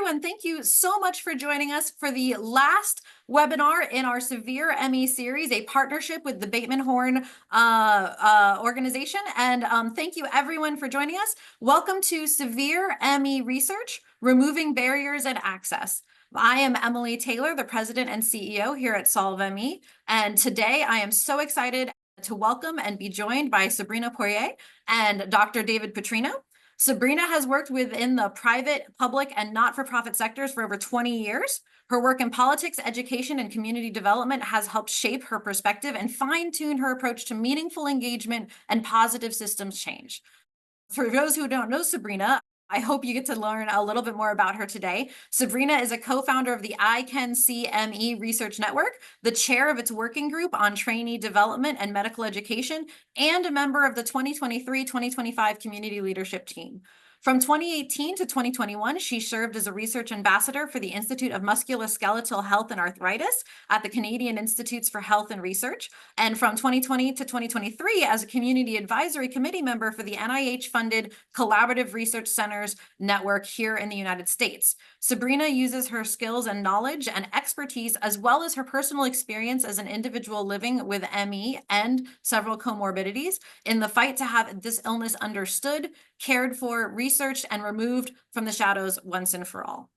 everyone, thank you so much for joining us for the last webinar in our Severe ME series, a partnership with the Bateman Horne organization. And thank you everyone for joining us. Welcome to Severe ME Research, Removing Barriers and Access. I am Emily Taylor, the president and CEO here at Solve ME. And today I am so excited to welcome and be joined by Sabrina Poirier and Dr. David Putrino. Sabrina has worked within the private, public, and not-for-profit sectors for over 20 years. Her work in politics, education, and community development has helped shape her perspective and fine-tune her approach to meaningful engagement and positive systems change. For those who don't know Sabrina, I hope you get to learn a little bit more about her today. Sabrina is a co-founder of the ICanCME Research Network, the chair of its working group on trainee development and medical education, and a member of the 2023-2025 community leadership team. From 2018 to 2021, she served as a research ambassador for the Institute of Musculoskeletal Health and Arthritis at the Canadian Institutes for Health and Research, and from 2020 to 2023 as a community advisory committee member for the NIH-funded Collaborative Research Centers Network here in the United States. Sabrina uses her skills and knowledge and expertise, as well as her personal experience as an individual living with ME and several comorbidities, in the fight to have this illness understood, cared for, researched, and removed from the shadows once and for all.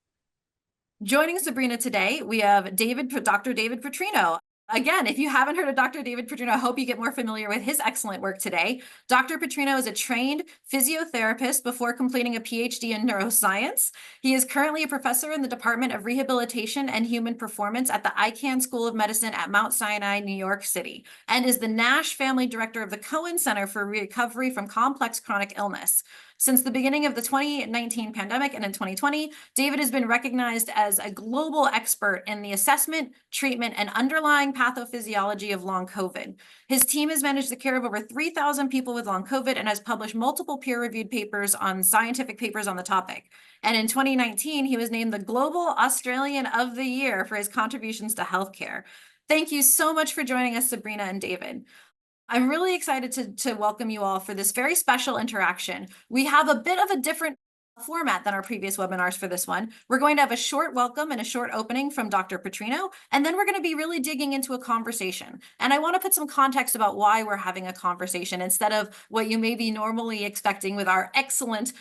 Joining Sabrina today, we have Dr. David Putrino. Again, if you haven't heard of Dr. David Putrino, I hope you get more familiar with his excellent work today. Dr. Putrino is a trained physiotherapist before completing a PhD in neuroscience. He is currently a professor in the Department of Rehabilitation and Human Performance at the Icahn School of Medicine at Mount Sinai, New York City, and is the Nash Family Director of the Cohen Center for Recovery from Complex Chronic Illness. Since the beginning of the 2019 pandemic and in 2020, David has been recognized as a global expert in the assessment, treatment, and underlying pathophysiology of long COVID. His team has managed the care of over 3,000 people with long COVID and has published multiple peer-reviewed papers on scientific papers on the topic. And in 2019, he was named the Global Australian of the Year for his contributions to healthcare. Thank you so much for joining us, Sabrina and David. I'm really excited to welcome you all for this very special interaction. We have a bit of a different format than our previous webinars for this one. We're going to have a short welcome and a short opening from Dr. Putrino, and then we're going to be really digging into a conversation. And I want to put some context about why we're having a conversation instead of what you may be normally expecting with our excellent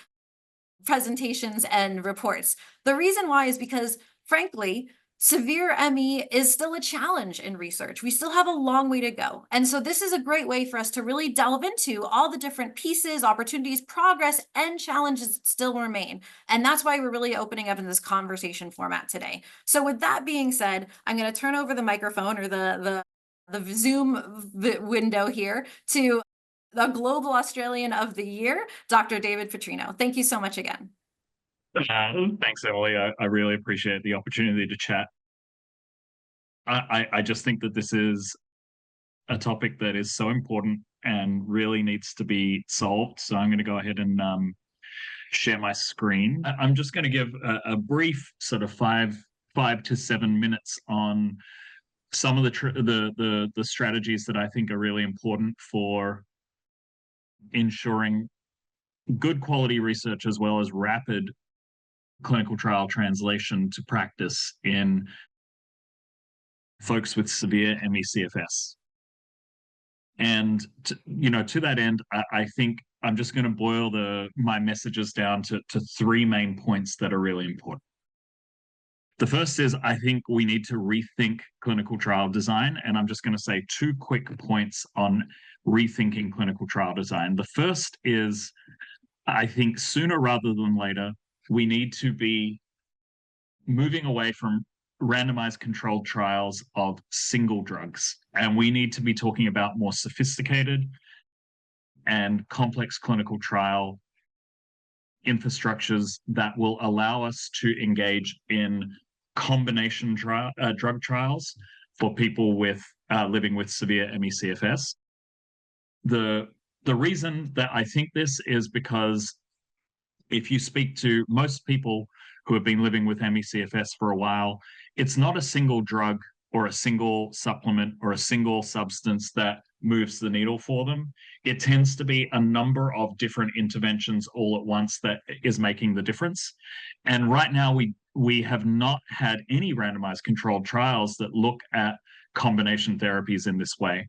presentations and reports. The reason why is because, frankly, severe ME is still a challenge in research. We still have a long way to go. And so this is a great way for us to really delve into all the different pieces, opportunities, progress, and challenges that still remain. And that's why we're really opening up in this conversation format today. So with that being said, I'm going to turn over the microphone or the Zoom window here to the Global Australian of the Year, Dr. David Putrino. Thank you so much again. Thanks, Emily. I really appreciate the opportunity to chat. I just think that this is a topic that is so important and really needs to be solved. So I'm going to go ahead and share my screen. I'm just going to give a brief sort of five to 7 minutes on some of the strategies that I think are really important for ensuring good quality research as well as rapid clinical trial translation to practice in folks with severe ME/CFS. And to that end, I think I'm just going to boil my messages down to 3 main points that are really important. The first is, I think we need to rethink clinical trial design, and I'm just going to say 2 quick points on rethinking clinical trial design. The first is, I think sooner rather than later, we need to be moving away from randomized controlled trials of single drugs. And we need to be talking about more sophisticated and complex clinical trial infrastructures that will allow us to engage in combination drug trials for people with living with severe ME/CFS. The reason that I think this is because if you speak to most people who have been living with ME/CFS for a while, it's not a single drug or a single supplement or a single substance that moves the needle for them. It tends to be a number of different interventions all at once that is making the difference. And right now, we have not had any randomized controlled trials that look at combination therapies in this way.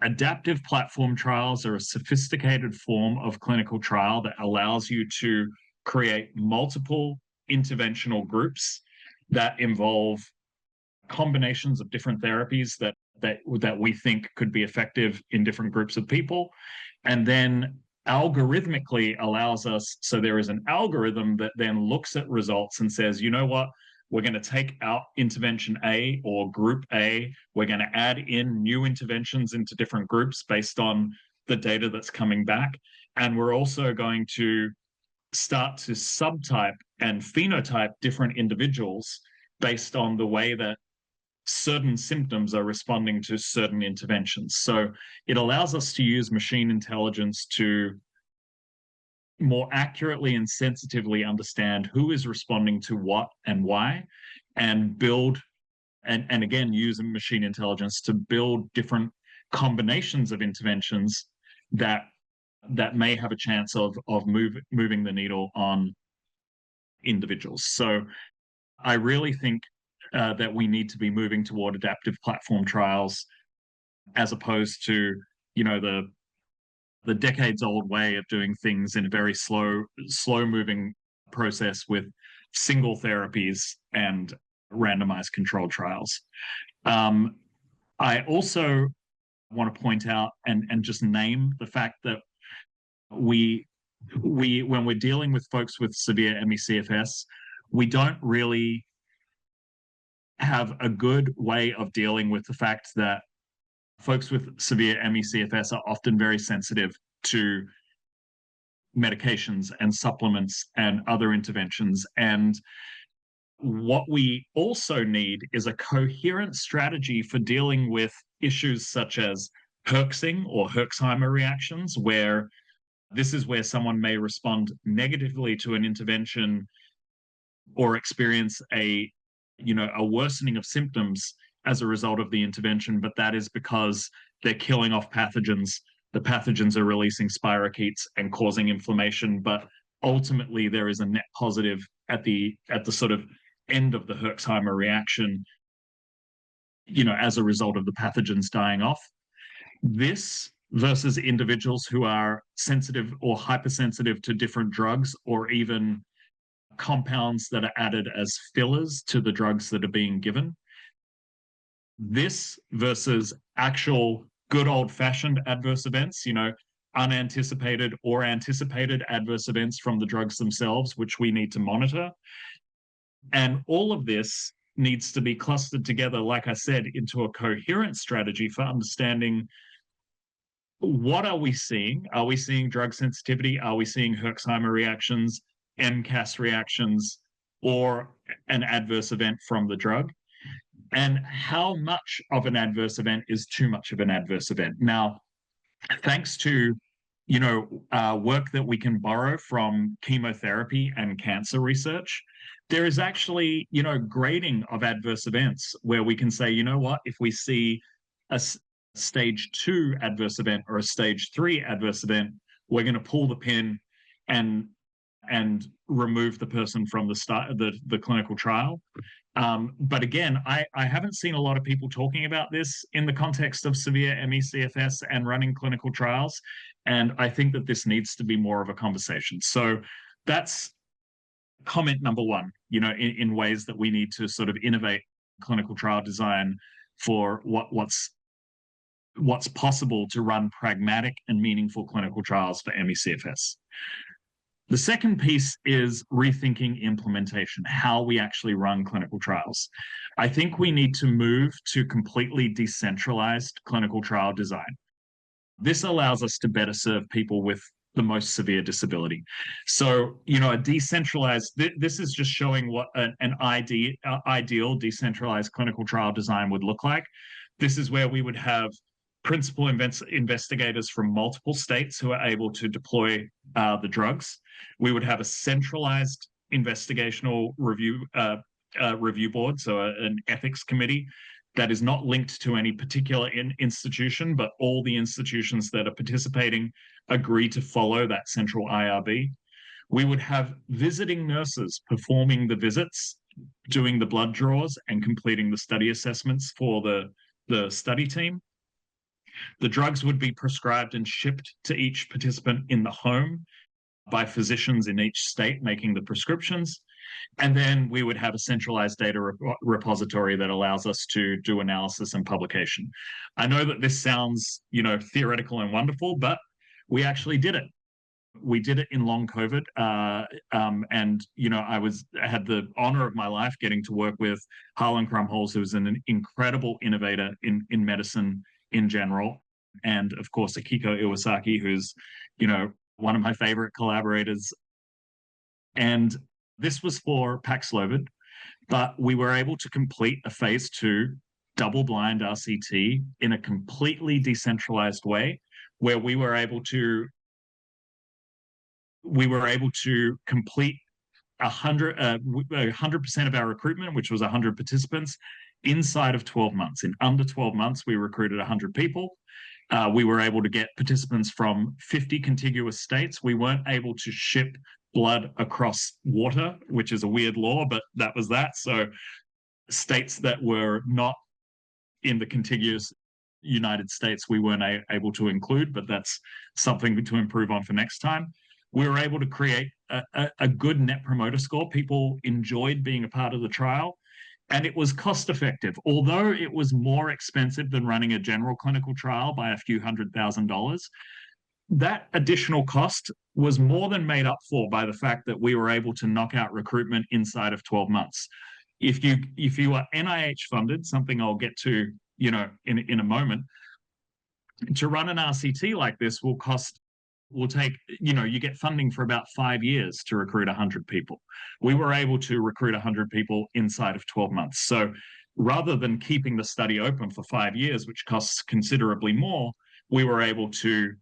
Adaptive platform trials are a sophisticated form of clinical trial that allows you to create multiple interventional groups that involve combinations of different therapies that we think could be effective in different groups of people, and then algorithmically allows us, so there is an algorithm that then looks at results and says, you know what, we're going to take out intervention A or group A, we're going to add in new interventions into different groups based on the data that's coming back, and we're also going to start to subtype and phenotype different individuals based on the way that certain symptoms are responding to certain interventions. So it allows us to use machine intelligence to more accurately and sensitively understand who is responding to what and why, and build, and again, using machine intelligence to build different combinations of interventions that may have a chance of moving the needle on individuals. So I really think that we need to be moving toward adaptive platform trials, as opposed to, you know, the decades-old way of doing things in a very slow-moving process with single therapies and randomized controlled trials. I also want to point out and just name the fact that we when we're dealing with folks with severe ME/CFS, we don't really have a good way of dealing with the fact that folks with severe ME/CFS are often very sensitive to medications and supplements and other interventions. And what we also need is a coherent strategy for dealing with issues such as herxing or Herxheimer reactions, where this is where someone may respond negatively to an intervention or experience a worsening of symptoms as a result of the intervention, but that is because they're killing off pathogens. The pathogens are releasing spirochetes and causing inflammation, but ultimately there is a net positive at the sort of end of the Herxheimer reaction, as a result of the pathogens dying off. This versus individuals who are sensitive or hypersensitive to different drugs, or even compounds that are added as fillers to the drugs that are being given. This versus actual good old-fashioned adverse events, unanticipated or anticipated adverse events from the drugs themselves, which we need to monitor. And all of this needs to be clustered together, like I said, into a coherent strategy for understanding what are we seeing? Are we seeing drug sensitivity? Are we seeing Herxheimer reactions, MCAS reactions, or an adverse event from the drug? And how much of an adverse event is too much of an adverse event? Now, thanks to work that we can borrow from chemotherapy and cancer research, there is actually grading of adverse events where we can say, if we see a stage 2 adverse event or a stage 3 adverse event, we're going to pull the pin and remove the person from the clinical trial. But again, I haven't seen a lot of people talking about this in the context of severe ME/CFS and running clinical trials. And I think that this needs to be more of a conversation. So that's comment number one, in ways that we need to sort of innovate clinical trial design for what's possible to run pragmatic and meaningful clinical trials for ME/CFS. The second piece is rethinking implementation, how we actually run clinical trials. I think we need to move to completely decentralized clinical trial design. This allows us to better serve people with the most severe disability. So, a decentralized, this is just showing what an ideal decentralized clinical trial design would look like. This is where we would have principal investigators from multiple states who are able to deploy the drugs. We would have a centralized investigational review board, so an ethics committee that is not linked to any particular institution, but all the institutions that are participating agree to follow that central IRB. We would have visiting nurses performing the visits, doing the blood draws, and completing the study assessments for the study team. The drugs would be prescribed and shipped to each participant in the home by physicians in each state making the prescriptions. And then we would have a centralized data repository that allows us to do analysis and publication. I know that this sounds, theoretical and wonderful, but we actually did it. We did it in long COVID, and I had the honor of my life getting to work with Harlan Krumholz, who was an incredible innovator in medicine in general, and of course Akiko Iwasaki, who's one of my favorite collaborators. And this was for Paxlovid, but we were able to complete a phase 2 double-blind RCT in a completely decentralized way, where we were able to complete 100% of our recruitment, which was 100 participants, inside of 12 months. In under 12 months, we recruited 100 people. We were able to get participants from 50 contiguous states. We weren't able to ship blood across water, which is a weird law, but that was that. So states that were not in the contiguous United States, we weren't able to include, but that's something to improve on for next time. We were able to create a good net promoter score. People enjoyed being a part of the trial, and it was cost effective. Although it was more expensive than running a general clinical trial by a few $100,000, that additional cost was more than made up for by the fact that we were able to knock out recruitment inside of 12 months. If you are NIH funded, something I'll get to, in a moment, to run an RCT like this will take, you get funding for about 5 years to recruit 100 people. We were able to recruit 100 people inside of 12 months. So rather than keeping the study open for 5 years, which costs considerably more, we were able to,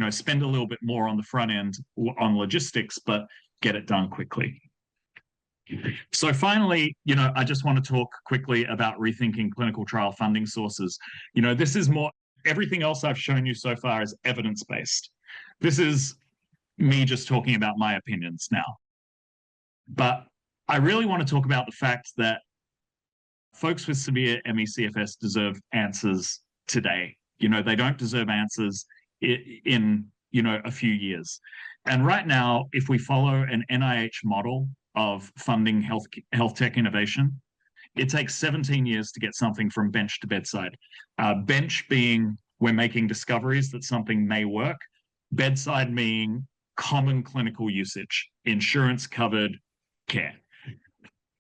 spend a little bit more on the front end on logistics, but get it done quickly. So finally, I just want to talk quickly about rethinking clinical trial funding sources. This is more, everything else I've shown you so far is evidence-based. This is me just talking about my opinions now. But I really want to talk about the fact that folks with severe ME/CFS deserve answers today. They don't deserve answers in a few years. And right now, if we follow an NIH model of funding health tech innovation, it takes 17 years to get something from bench to bedside. Bench being we're making discoveries that something may work. Bedside meaning common clinical usage, insurance-covered care.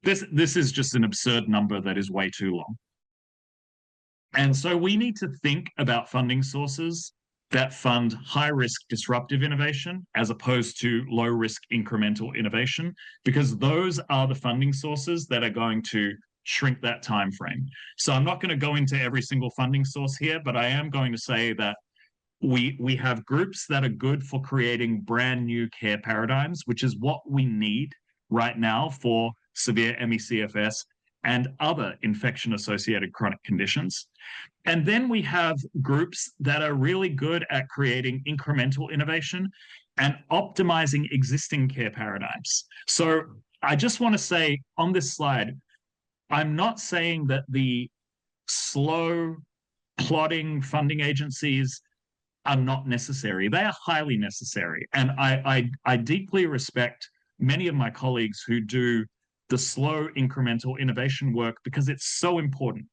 This is just an absurd number that is way too long. And so we need to think about funding sources that fund high-risk disruptive innovation as opposed to low-risk incremental innovation, because those are the funding sources that are going to shrink that time frame. So I'm not going to go into every single funding source here, but I am going to say that we have groups that are good for creating brand new care paradigms, which is what we need right now for severe ME/CFS and other infection-associated chronic conditions. And then we have groups that are really good at creating incremental innovation and optimizing existing care paradigms. So I just want to say on this slide, I'm not saying that the slow, plodding funding agencies are not necessary. They are highly necessary. And I deeply respect many of my colleagues who do the slow incremental innovation work because it's so important.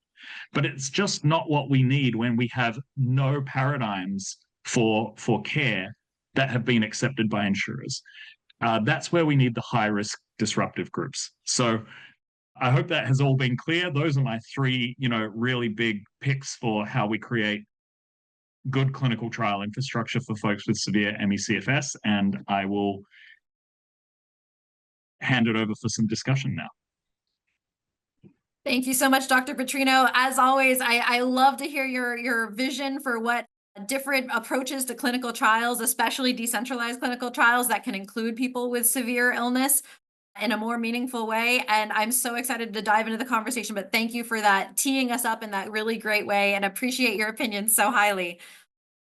But it's just not what we need when we have no paradigms for care that have been accepted by insurers. That's where we need the high-risk disruptive groups. So I hope that has all been clear. Those are my 3, really big picks for how we create good clinical trial infrastructure for folks with severe ME/CFS, and I will hand it over for some discussion now. Thank you so much, Dr. Putrino. As always, I love to hear your vision for what different approaches to clinical trials, especially decentralized clinical trials that can include people with severe illness in a more meaningful way. And I'm so excited to dive into the conversation, but thank you for that, teeing us up in that really great way, and appreciate your opinions so highly.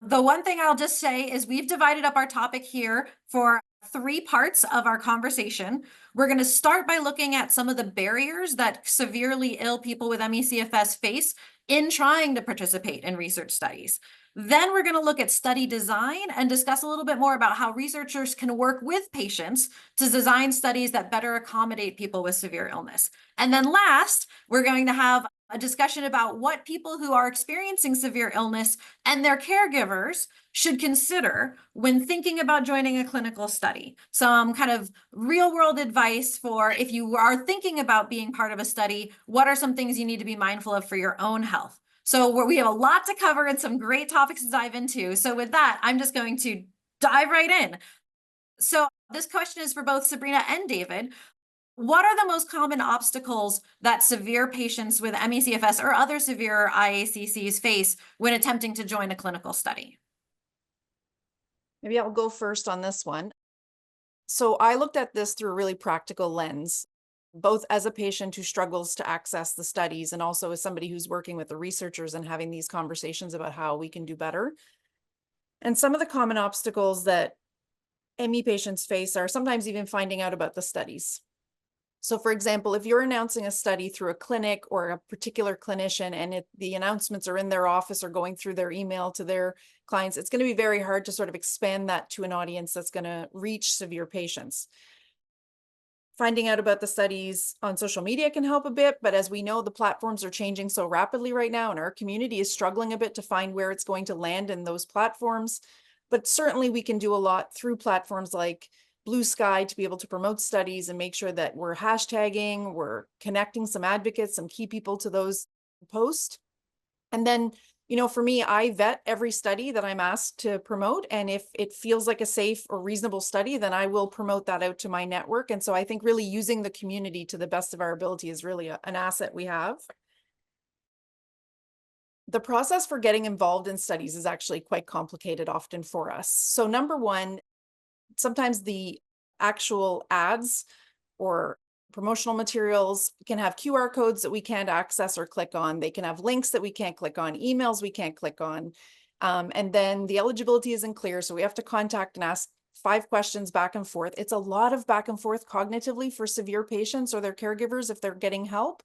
The one thing I'll just say is we've divided up our topic here for Three parts of our conversation. We're going to start by looking at some of the barriers that severely ill people with ME/CFS face in trying to participate in research studies. Then we're going to look at study design and discuss a little bit more about how researchers can work with patients to design studies that better accommodate people with severe illness. And then last, we're going to have a discussion about what people who are experiencing severe illness and their caregivers should consider when thinking about joining a clinical study. Some kind of real world advice for if you are thinking about being part of a study, what are some things you need to be mindful of for your own health? So we have a lot to cover and some great topics to dive into. So with that, I'm just going to dive right in. So this question is for both Sabrina and David. What are the most common obstacles that severe patients with ME/CFS or other severe IACCs face when attempting to join a clinical study? Maybe I'll go first on this one. So I looked at this through a really practical lens, both as a patient who struggles to access the studies and also as somebody who's working with the researchers and having these conversations about how we can do better. And some of the common obstacles that ME patients face are sometimes even finding out about the studies. So for example, if you're announcing a study through a clinic or a particular clinician and the announcements are in their office or going through their email to their clients, it's going to be very hard to sort of expand that to an audience that's going to reach severe patients. Finding out about the studies on social media can help a bit, but as we know, the platforms are changing so rapidly right now, and our community is struggling a bit to find where it's going to land in those platforms. But certainly we can do a lot through platforms like Blue Sky to be able to promote studies and make sure that we're hashtagging, we're connecting some advocates, some key people to those posts. And then, for me, I vet every study that I'm asked to promote. And if it feels like a safe or reasonable study, then I will promote that out to my network. And so I think really using the community to the best of our ability is really an asset we have. The process for getting involved in studies is actually quite complicated often for us. So number one, sometimes the actual ads or promotional materials can have QR codes that we can't access or click on. They can have links that we can't click on, emails we can't click on. And then the eligibility isn't clear. So we have to contact and ask 5 questions back and forth. It's a lot of back and forth cognitively for severe patients or their caregivers if they're getting help.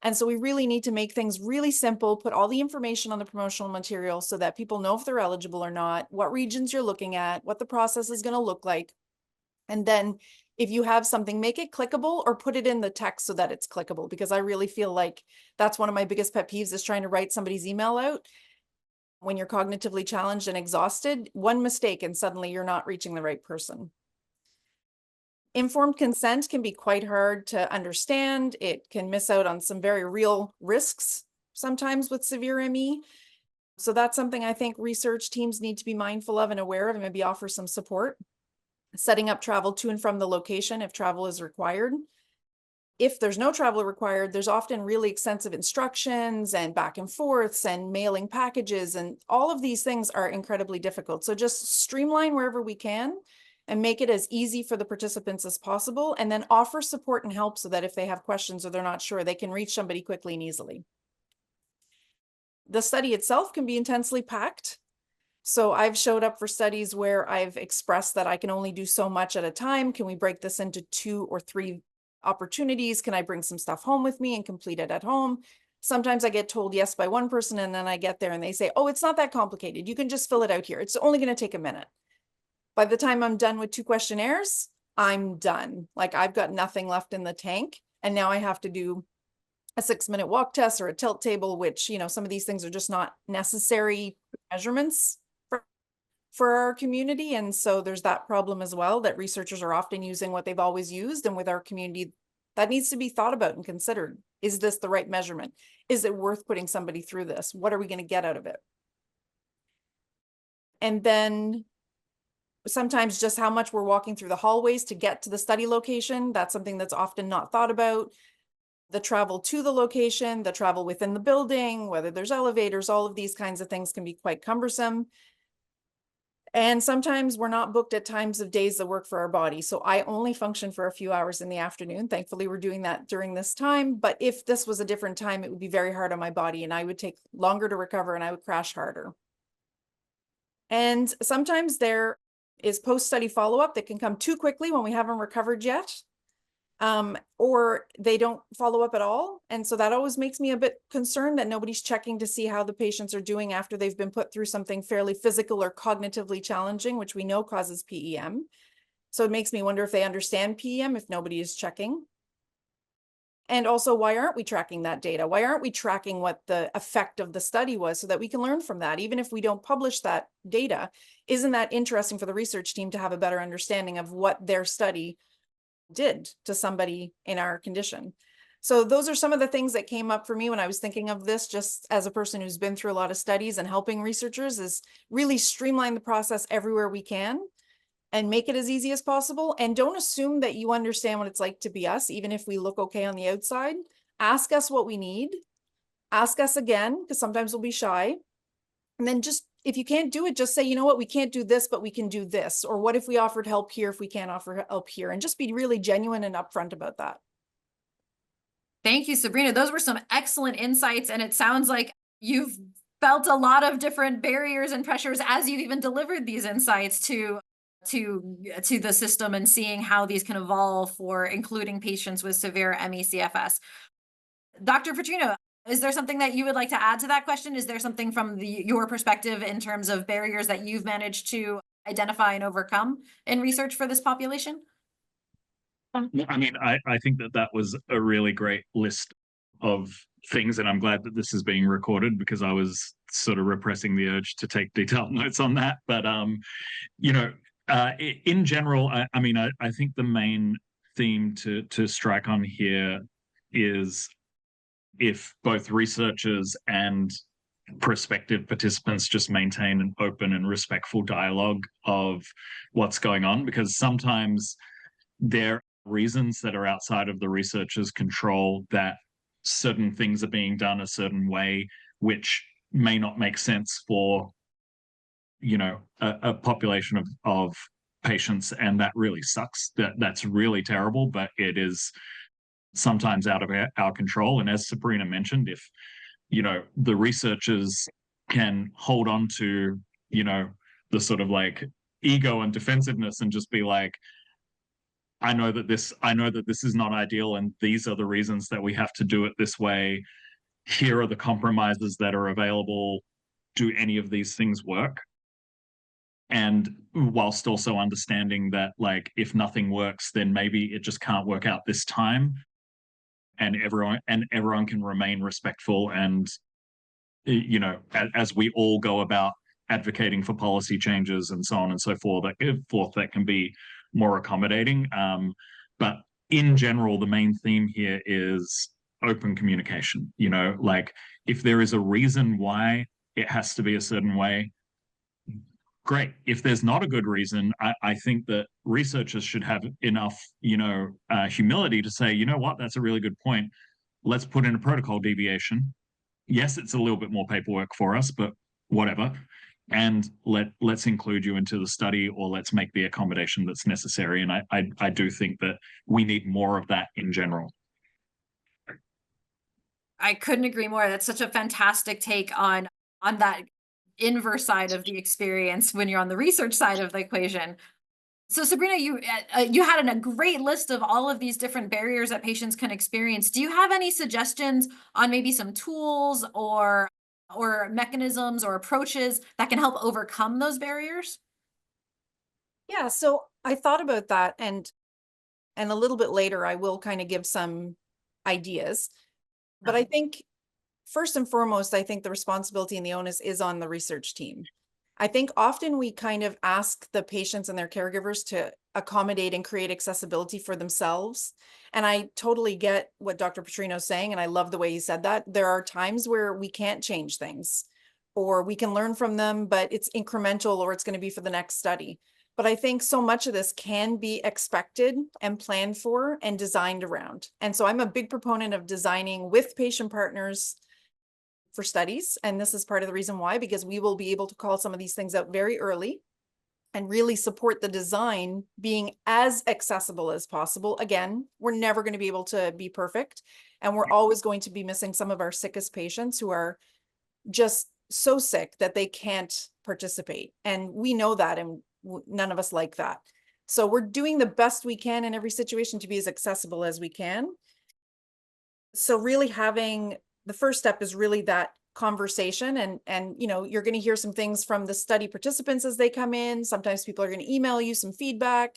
And so we really need to make things really simple, put all the information on the promotional material so that people know if they're eligible or not, what regions you're looking at, what the process is going to look like. And then if you have something, make it clickable or put it in the text so that it's clickable, because I really feel like that's one of my biggest pet peeves is trying to write somebody's email out. When you're cognitively challenged and exhausted, one mistake and suddenly you're not reaching the right person. Informed consent can be quite hard to understand. It can miss out on some very real risks sometimes with severe ME. So that's something I think research teams need to be mindful of and aware of and maybe offer some support. Setting up travel to and from the location if travel is required. If there's no travel required, there's often really extensive instructions and back and forths and mailing packages, and all of these things are incredibly difficult. So just streamline wherever we can and make it as easy for the participants as possible, and then offer support and help so that if they have questions or they're not sure, they can reach somebody quickly and easily. The study itself can be intensely packed. So I've showed up for studies where I've expressed that I can only do so much at a time. Can we break this into 2 or 3 opportunities? Can I bring some stuff home with me and complete it at home? Sometimes I get told yes by one person and then I get there and they say, oh, it's not that complicated. You can just fill it out here. It's only going to take a minute. By the time I'm done with 2 questionnaires, I'm done. Like I've got nothing left in the tank. And now I have to do a 6-minute walk test or a tilt table, which, some of these things are just not necessary measurements for our community. And so there's that problem as well, that researchers are often using what they've always used. And with our community, that needs to be thought about and considered. Is this the right measurement? Is it worth putting somebody through this? What are we going to get out of it? And then sometimes just how much we're walking through the hallways to get to the study location. That's something that's often not thought about. The travel to the location, the travel within the building, whether there's elevators, all of these kinds of things can be quite cumbersome. And sometimes we're not booked at times of days that work for our body. So I only function for a few hours in the afternoon. Thankfully, we're doing that during this time. But if this was a different time, it would be very hard on my body and I would take longer to recover and I would crash harder. And sometimes there is post-study follow-up that can come too quickly when we haven't recovered yet, or they don't follow up at all. And so that always makes me a bit concerned that nobody's checking to see how the patients are doing after they've been put through something fairly physical or cognitively challenging, which we know causes PEM. So it makes me wonder if they understand PEM if nobody is checking. And also, why aren't we tracking that data? Why aren't we tracking what the effect of the study was so that we can learn from that? Even if we don't publish that data, isn't that interesting for the research team to have a better understanding of what their study did to somebody in our condition? So those are some of the things that came up for me when I was thinking of this, just as a person who's been through a lot of studies and helping researchers, is really streamline the process everywhere we can and make it as easy as possible. And don't assume that you understand what it's like to be us, even if we look okay on the outside. Ask us what we need. Ask us again, because sometimes we'll be shy. And then just, if you can't do it, just say, you know what, we can't do this, but we can do this. Or what if we offered help here if we can't offer help here? And just be really genuine and upfront about that. Thank you, Sabrina. Those were some excellent insights. And it sounds like you've felt a lot of different barriers and pressures as you've even delivered these insights to the system, and seeing how these can evolve for including patients with severe ME/CFS. Dr. Putrino, is there something that you would like to add to that question? Is there something from your perspective in terms of barriers that you've managed to identify and overcome in research for this population? I mean, I think that was a really great list of things, and I'm glad that this is being recorded, because I was sort of repressing the urge to take detailed notes on that. But you know, in general, I mean, I think the main theme to strike on here is, if both researchers and prospective participants just maintain an open and respectful dialogue of what's going on, because sometimes there are reasons that are outside of the researcher's control that certain things are being done a certain way, which may not make sense for, you know, a population of patients, and that really sucks. That's really terrible, but it is sometimes out of our control. And as Sabrina mentioned, if, you know, the researchers can hold on to, you know, the sort of like ego and defensiveness and just be like, I know that this is not ideal, and these are the reasons that we have to do it this way. Here are the compromises that are available. Do any of these things work? And whilst also understanding that, like, if nothing works, then maybe it just can't work out this time, and everyone can remain respectful, and, you know, as we all go about advocating for policy changes and so on and so forth, that can be more accommodating. But in general, the main theme here is open communication. You know, like, if there is a reason why it has to be a certain way, great. If there's not a good reason, I think that researchers should have enough, you know, humility to say, you know what, that's a really good point. Let's put in a protocol deviation. Yes, it's a little bit more paperwork for us, but whatever. And let's include you into the study, or let's make the accommodation that's necessary. And I do think that we need more of that in general. I couldn't agree more. That's such a fantastic take on that inverse side of the experience when you're on the research side of the equation. So Sabrina, you had a great list of all of these different barriers that patients can experience. Do you have any suggestions on maybe some tools or mechanisms or approaches that can help overcome those barriers? Yeah, so I thought about that, and a little bit later I will kind of give some ideas. But I think first and foremost, I think the responsibility and the onus is on the research team. I think often we kind of ask the patients and their caregivers to accommodate and create accessibility for themselves. And I totally get what Dr. Putrino is saying, and I love the way he said that. There are times where we can't change things, or we can learn from them, but it's incremental, or it's going to be for the next study. But I think so much of this can be expected and planned for and designed around. And so I'm a big proponent of designing with patient partners for studies. And this is part of the reason why, because we will be able to call some of these things out very early and really support the design being as accessible as possible. Again, we're never going to be able to be perfect, and we're always going to be missing some of our sickest patients who are just so sick that they can't participate. And we know that, and None of us like that. So we're doing the best we can in every situation to be as accessible as we can. So really having the first step is really that conversation, and you know, you're going to hear some things from the study participants as they come in. Sometimes people are going to email you some feedback.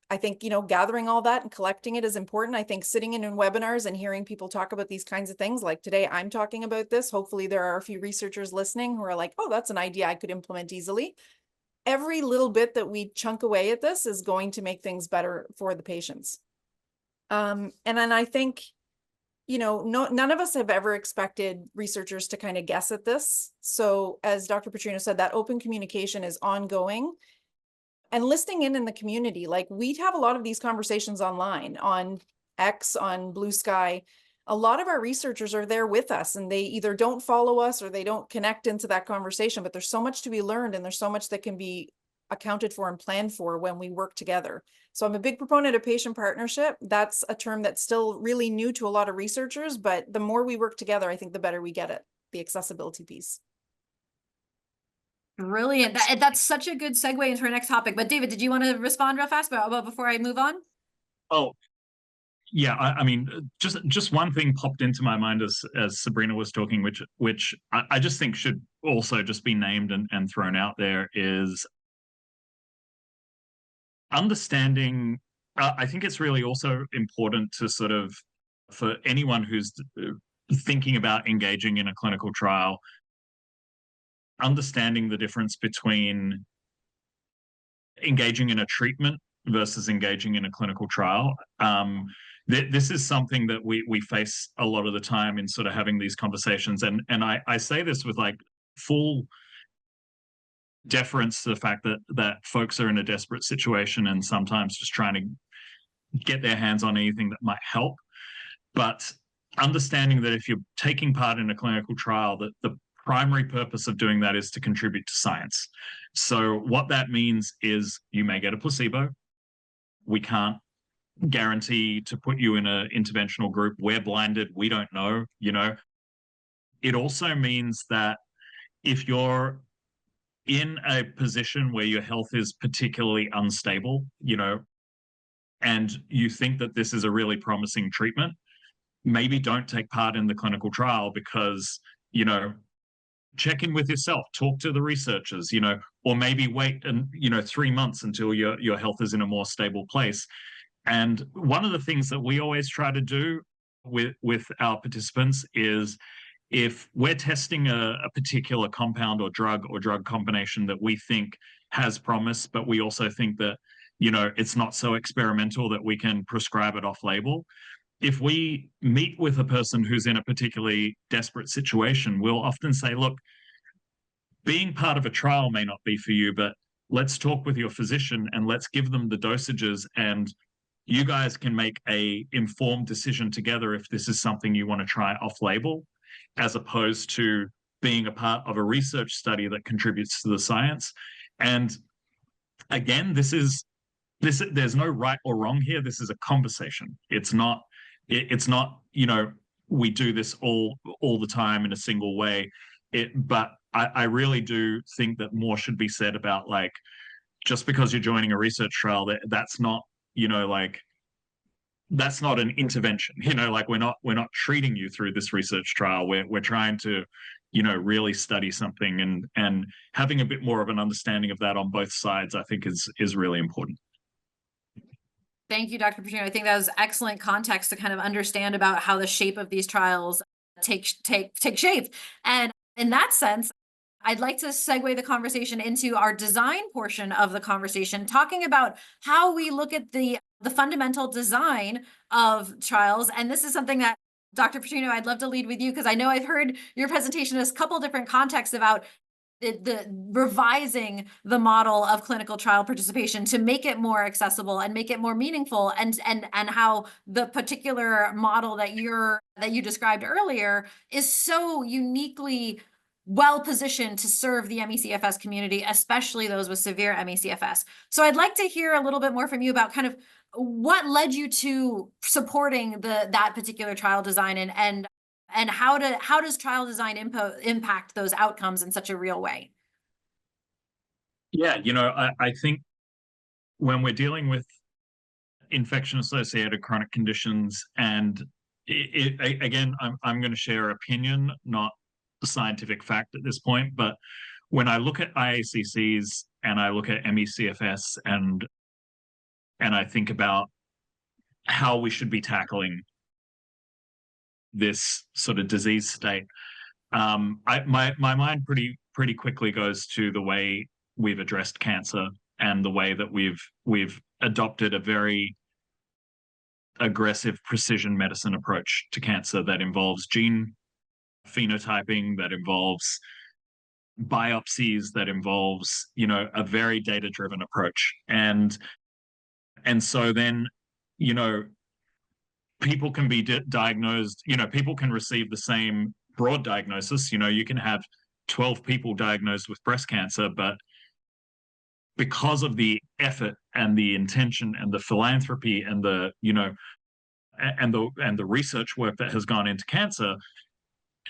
I think, you know, gathering all that and collecting it is important. I think sitting in webinars and hearing people talk about these kinds of things, like today I'm talking about this. Hopefully there are a few researchers listening who are like, oh, that's an idea I could implement easily. Every little bit that we chunk away at this is going to make things better for the patients. And then I think, you know, none of us have ever expected researchers to kind of guess at this. So as Dr. Putrino said, that open communication is ongoing. And listening in the community, like we'd have a lot of these conversations online, on X, on Blue Sky. A lot of our researchers are there with us, and they either don't follow us or they don't connect into that conversation, but there's so much to be learned, and there's so much that can be accounted for and planned for when we work together. So I'm a big proponent of patient partnership. That's a term that's still really new to a lot of researchers, but the more we work together, I think the better we get it, the accessibility piece. Brilliant. That's such a good segue into our next topic. But David, did you want to respond real fast before I move on? Oh, yeah. I mean, just one thing popped into my mind as Sabrina was talking, which I just think should also just be named and thrown out there, is understanding. I think it's really also important to sort of, for anyone who's thinking about engaging in a clinical trial, understanding the difference between engaging in a treatment versus engaging in a clinical trial. This is something that we face a lot of the time in sort of having these conversations. And I say this with like full deference to the fact that folks are in a desperate situation and sometimes just trying to get their hands on anything that might help. But understanding that if you're taking part in a clinical trial, that the primary purpose of doing that is to contribute to science. So what that means is you may get a placebo. We can't guarantee to put you in an interventional group. We're blinded. We don't know, you know. It also means that if you're in a position where your health is particularly unstable, you know, and you think that this is a really promising treatment, maybe don't take part in the clinical trial because, you know, check in with yourself, talk to the researchers, you know, or maybe wait 3 months until your health is in a more stable place. And one of the things that we always try to do with our participants is, if we're testing a particular compound or drug combination that we think has promise, but we also think that, you know, it's not so experimental that we can prescribe it off label. If we meet with a person who's in a particularly desperate situation, we'll often say, look, being part of a trial may not be for you, but let's talk with your physician and let's give them the dosages, and you guys can make a informed decision together if this is something you want to try off label, as opposed to being a part of a research study that contributes to the science. And again, there's no right or wrong here. This is a conversation. It's not, you know, we do this all the time in a single way. But I really do think that more should be said about, like, just because you're joining a research trial, that's not, you know, like, that's not an intervention, you know, like we're not treating you through this research trial. We're trying to, you know, really study something, and having a bit more of an understanding of that on both sides, I think is really important. Thank you, Dr. Putrino. I think that was excellent context to kind of understand about how the shape of these trials take shape. And in that sense, I'd like to segue the conversation into our design portion of the conversation, talking about how we look at the fundamental design of trials. And this is something that, Dr. Putrino, I'd love to lead with you, because I know I've heard your presentation in a couple different contexts about the revising the model of clinical trial participation to make it more accessible and make it more meaningful, and how the particular model that you described earlier is so uniquely well positioned to serve the ME/CFS community, especially those with severe ME/CFS. So I'd like to hear a little bit more from you about kind of what led you to supporting that particular trial design, and how does trial design impact those outcomes in such a real way? Yeah, I think when we're dealing with infection-associated chronic conditions, and again, I'm going to share opinion, not the scientific fact at this point, but when I look at IACCs and I look at ME/CFS and I think about how we should be tackling this sort of disease state, my mind pretty quickly goes to the way we've addressed cancer and the way that we've adopted a very aggressive precision medicine approach to cancer that involves gene phenotyping, that involves biopsies, that involves a very data-driven approach. And so then people can be diagnosed, people can receive the same broad diagnosis. You can have 12 people diagnosed with breast cancer, but because of the effort and the intention and the philanthropy and the research work that has gone into cancer,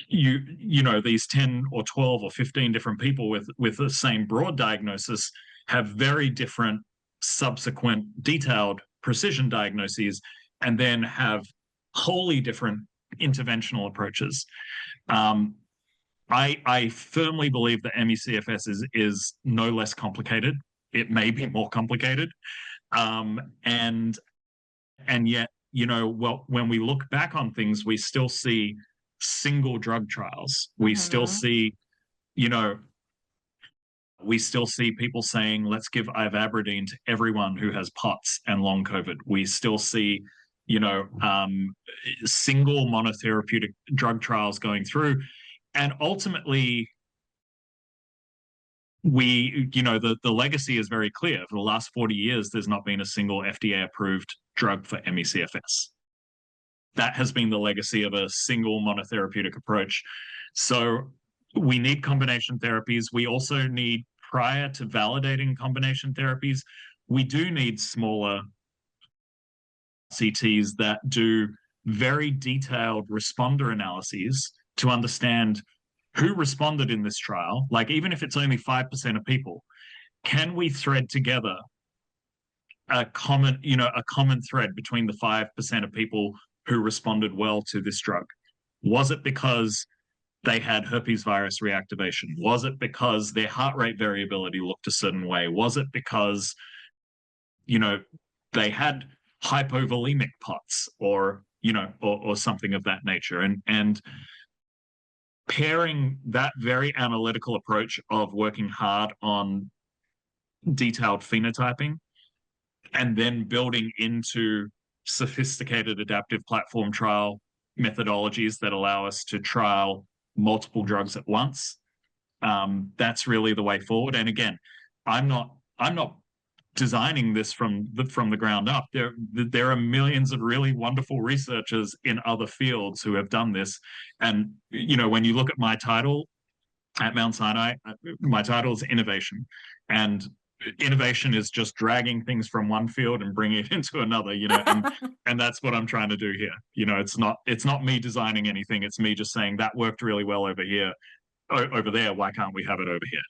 these 10 or 12 or 15 different people with the same broad diagnosis have very different subsequent detailed precision diagnoses, and then have wholly different interventional approaches. I firmly believe that ME/CFS is no less complicated. It may be more complicated, and yet, when we look back on things, we still see single drug trials. We still see, people saying, let's give ivabradine to everyone who has POTS and long COVID. We still see, single monotherapeutic drug trials going through. And ultimately, the legacy is very clear. For the last 40 years, there's not been a single FDA-approved drug for ME/CFS. That has been the legacy of a single monotherapeutic approach. So we need combination therapies. We also need, prior to validating combination therapies, we do need smaller CTs that do very detailed responder analyses to understand who responded in this trial. Like, even if it's only 5% of people, can we thread together a common thread between the 5% of people who responded well to this drug? Was it because they had herpes virus reactivation? Was it because their heart rate variability looked a certain way? Was it because, they had hypovolemic POTS or something of that nature? And pairing that very analytical approach of working hard on detailed phenotyping and then building into sophisticated adaptive platform trial methodologies that allow us to trial multiple drugs at once, that's really the way forward. And again, I'm not designing this from the ground up. There are millions of really wonderful researchers in other fields who have done this. And when you look at my title at Mount Sinai, my title is innovation, and innovation is just dragging things from one field and bringing it into another, and that's what I'm trying to do here. It's not me designing anything. It's me just saying that worked really well over here, over there. Why can't we have it over here?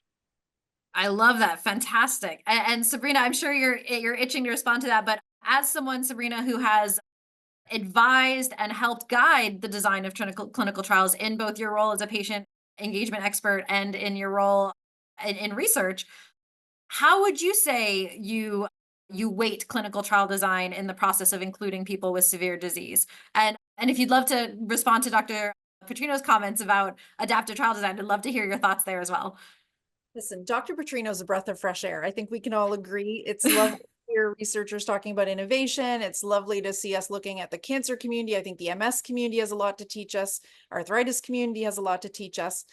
I love that. Fantastic. And Sabrina, I'm sure you're itching to respond to that, but as someone, Sabrina, who has advised and helped guide the design of clinical trials in both your role as a patient engagement expert and in your role in research, how would you say you weight clinical trial design in the process of including people with severe disease? And if you'd love to respond to Dr. Putrino's comments about adaptive trial design, I'd love to hear your thoughts there as well. Listen, Dr. Putrino is a breath of fresh air. I think we can all agree. It's lovely to hear researchers talking about innovation. It's lovely to see us looking at the cancer community. I think the MS community has a lot to teach us. Arthritis community has a lot to teach us.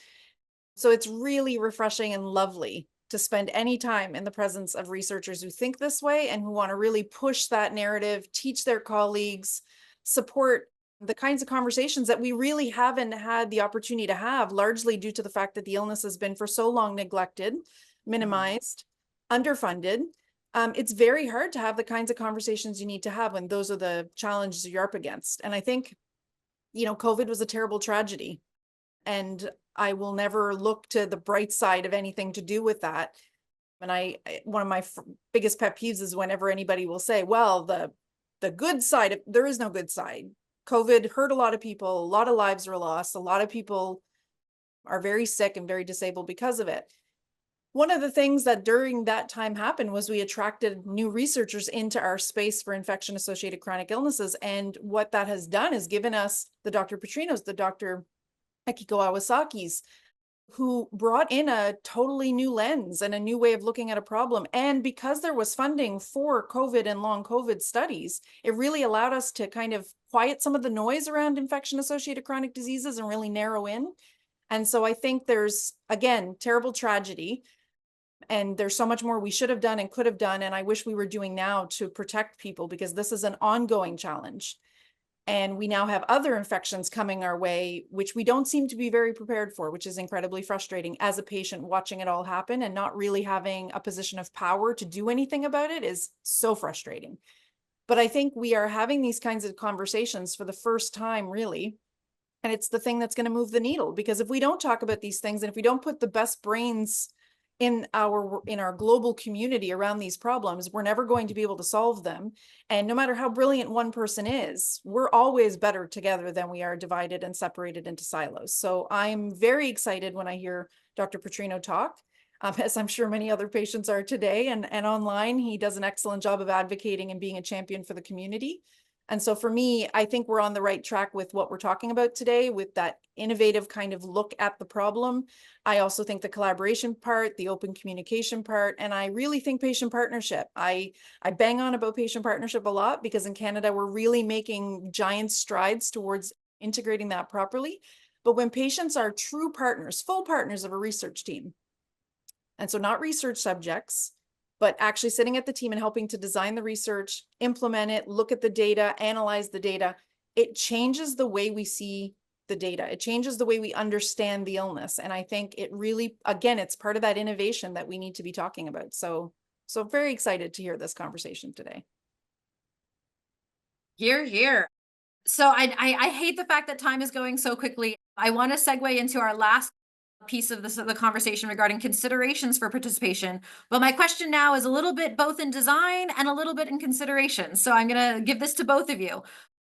So it's really refreshing and lovely to spend any time in the presence of researchers who think this way and who want to really push that narrative, teach their colleagues, support the kinds of conversations that we really haven't had the opportunity to have, largely due to the fact that the illness has been for so long neglected, minimized, underfunded. It's very hard to have the kinds of conversations you need to have when those are the challenges you're up against. And I think, COVID was a terrible tragedy, and I will never look to the bright side of anything to do with that. And one of my biggest pet peeves is whenever anybody will say, well, the good side, there is no good side. COVID hurt a lot of people, a lot of lives were lost, a lot of people are very sick and very disabled because of it. One of the things that during that time happened was we attracted new researchers into our space for infection-associated chronic illnesses. And what that has done is given us the Dr. Putrinos, the Dr. Akiko Awasaki's, who brought in a totally new lens and a new way of looking at a problem. And because there was funding for COVID and long COVID studies, it really allowed us to kind of quiet some of the noise around infection-associated chronic diseases and really narrow in. And so I think there's, again, terrible tragedy. And there's so much more we should have done and could have done, and I wish we were doing now to protect people, because this is an ongoing challenge. And we now have other infections coming our way, which we don't seem to be very prepared for, which is incredibly frustrating as a patient watching it all happen and not really having a position of power to do anything about it is so frustrating. But I think we are having these kinds of conversations for the first time, really. And it's the thing that's going to move the needle, because if we don't talk about these things and if we don't put the best brains in our global community around these problems, we're never going to be able to solve them. And no matter how brilliant one person is, we're always better together than we are divided and separated into silos. So I'm very excited when I hear Dr. Putrino talk, as I'm sure many other patients are today, and online. He does an excellent job of advocating and being a champion for the community. And so for me, I think we're on the right track with what we're talking about today, with that innovative kind of look at the problem. I also think the collaboration part, the open communication part, and I really think patient partnership. I bang on about patient partnership a lot because in Canada, we're really making giant strides towards integrating that properly. But when patients are true partners, full partners of a research team, and so not research subjects, but actually sitting at the team and helping to design the research, implement it, look at the data, analyze the data, it changes the way we see the data. It changes the way we understand the illness. And I think it really, again, it's part of that innovation that we need to be talking about. So very excited to hear this conversation today. Hear, hear. So I hate the fact that time is going so quickly. I want to segue into our last piece of the conversation regarding considerations for participation. But my question now is a little bit both in design and a little bit in consideration. So I'm going to give this to both of you.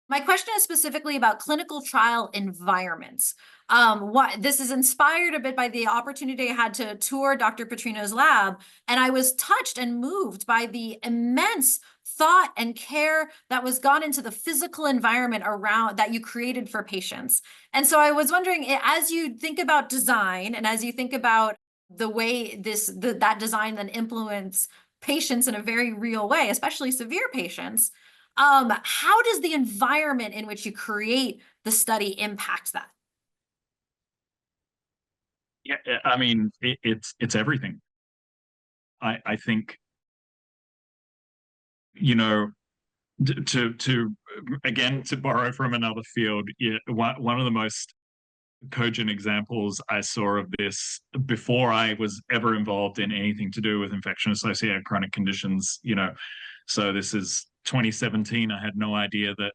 My question is specifically about clinical trial environments. What this is inspired a bit by the opportunity I had to tour Dr. Putrino's lab, and I was touched and moved by the immense thought and care that was gone into the physical environment around that you created for patients. And so I was wondering, as you think about design and as you think about the way that design then influence patients in a very real way, especially severe patients, how does the environment in which you create the study impact that? Yeah, I mean, it's everything. I think, you know, to again, to borrow from another field, one of the most cogent examples I saw of this before I was ever involved in anything to do with infection-associated chronic conditions, so this is 2017. I had no idea that,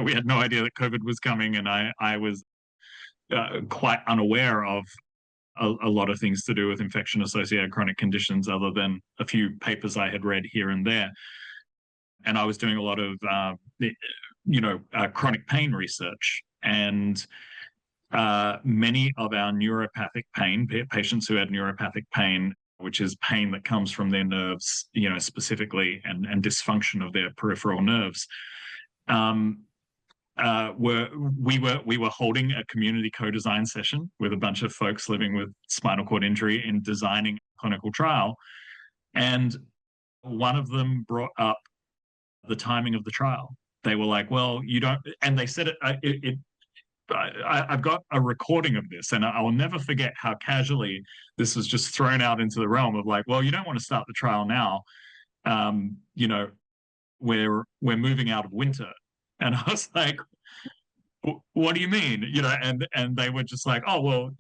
we had no idea that COVID was coming, and I was quite unaware of a lot of things to do with infection-associated chronic conditions, other than a few papers I had read here and there. And I was doing a lot of, chronic pain research, and many of our neuropathic pain, patients who had neuropathic pain, which is pain that comes from their nerves, specifically, and dysfunction of their peripheral nerves, we were holding a community co-design session with a bunch of folks living with spinal cord injury in designing a clinical trial. And one of them brought up the timing of the trial. They were like, well, you don't, and they said I've got a recording of this, and I will never forget how casually this was just thrown out into the realm of like, well, you don't want to start the trial now. We're moving out of winter. And I was like, what do you mean? And they were just like, oh, well,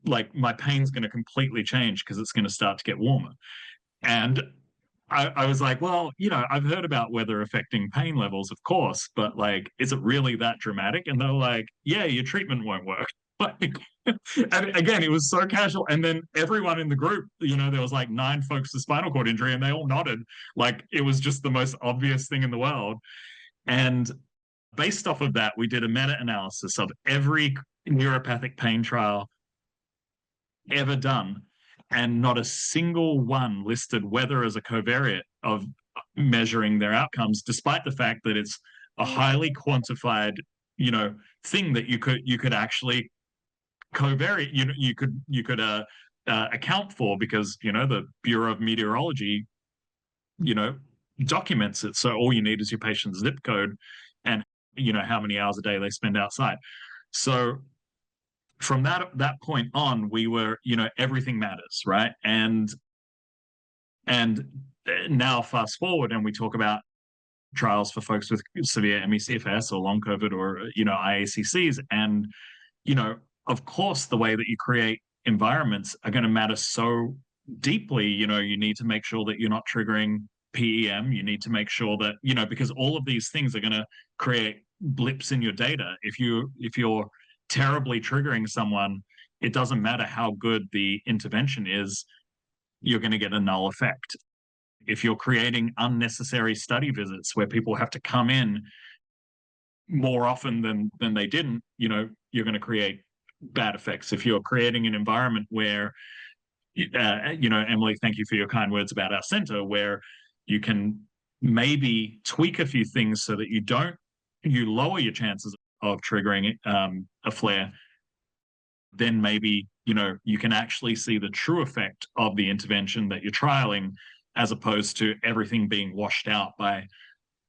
like my pain's going to completely change because it's going to start to get warmer. And I was like, well, I've heard about weather affecting pain levels, of course, but like, is it really that dramatic? And they're like, yeah, your treatment won't work. Like, and again, it was so casual. And then everyone in the group, there was like 9 folks with spinal cord injury, and they all nodded like it was just the most obvious thing in the world. And based off of that, we did a meta-analysis of every neuropathic pain trial ever done, and not a single one listed weather as a covariate of measuring their outcomes, despite the fact that it's a highly quantified, thing that you could actually covariate, you could account for, because the Bureau of Meteorology documents it. So all you need is your patient's zip code and how many hours a day they spend outside. So from that point on, we were, everything matters, right? And now fast forward, and we talk about trials for folks with severe ME/CFS or long COVID or IACCs, and of course the way that you create environments are going to matter so deeply. You need to make sure that you're not triggering PEM. You need to make sure that because all of these things are going to create blips in your data. If you're terribly triggering someone, it doesn't matter how good the intervention is, you're going to get a null effect. If you're creating unnecessary study visits where people have to come in more often than they didn't, you're going to create bad effects. If you're creating an environment where, Emily, thank you for your kind words about our center, where you can maybe tweak a few things so that you lower your chances of triggering a flare, then maybe you can actually see the true effect of the intervention that you're trialing, as opposed to everything being washed out by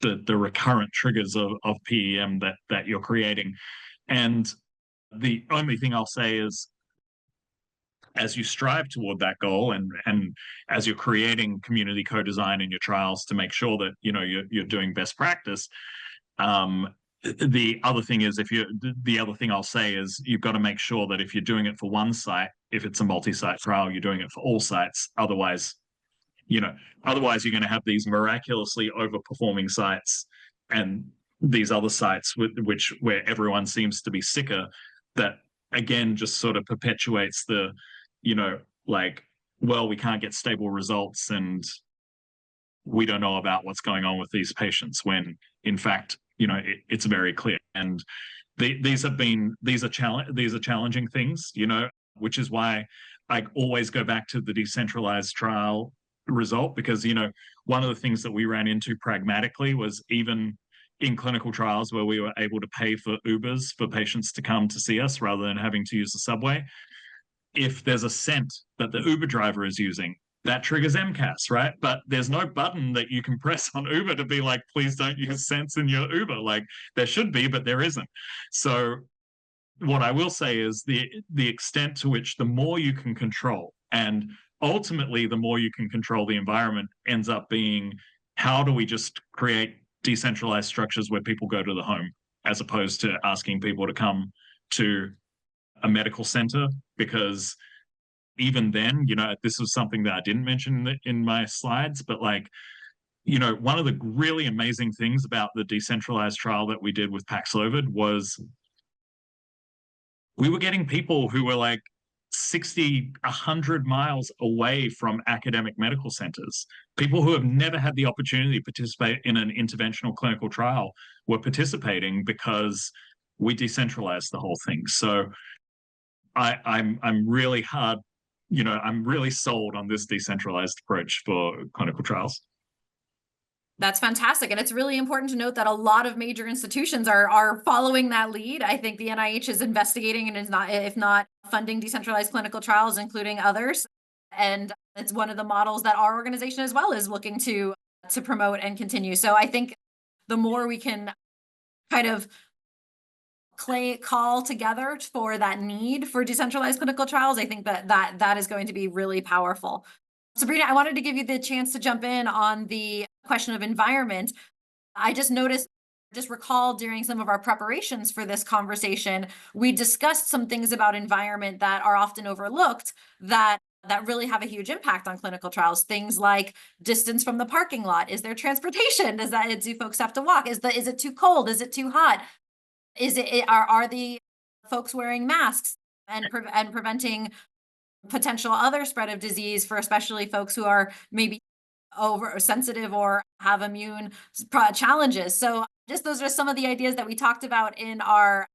the recurrent triggers of PEM that you're creating. And the only thing I'll say is, as you strive toward that goal, and as you're creating community co-design in your trials to make sure that you're doing best practice, the other thing I'll say is, you've got to make sure that if you're doing it for one site, if it's a multi-site trial, you're doing it for all sites. Otherwise you're going to have these miraculously overperforming sites, and these other sites where everyone seems to be sicker, that again just sort of perpetuates the we can't get stable results and we don't know about what's going on with these patients, when in fact it's very clear. And these are challenging things, which is why I always go back to the decentralized trial result, because one of the things that we ran into pragmatically was, even in clinical trials where we were able to pay for Ubers for patients to come to see us rather than having to use the subway, if there's a scent that the Uber driver is using, that triggers MCAS, right? But there's no button that you can press on Uber to be like, please don't use scents in your Uber. Like, there should be, but there isn't. So what I will say is the extent to which the more you can control, and ultimately the more you can control the environment, ends up being, how do we just create decentralized structures where people go to the home, as opposed to asking people to come to a medical center? Because even then, this was something that I didn't mention in my slides, but one of the really amazing things about the decentralized trial that we did with Paxlovid was we were getting people who were 60, 100 miles away from academic medical centers. People who have never had the opportunity to participate in an interventional clinical trial were participating because we decentralized the whole thing. So I'm really I'm really sold on this decentralized approach for clinical trials. That's fantastic. And it's really important to note that a lot of major institutions are following that lead. I think the NIH is investigating and is not, if not funding decentralized clinical trials, including others. And it's one of the models that our organization as well is looking to promote and continue. So I think the more we can kind of call together for that need for decentralized clinical trials, I think that is going to be really powerful. Sabrina, I wanted to give you the chance to jump in on the question of environment. I just recalled during some of our preparations for this conversation, we discussed some things about environment that are often overlooked that really have a huge impact on clinical trials. Things like distance from the parking lot. Is there transportation? Do folks have to walk? Is it too cold? Is it too hot? Are the folks wearing masks and preventing potential other spread of disease for especially folks who are maybe over sensitive or have immune challenges. So just those are some of the ideas that we talked about in our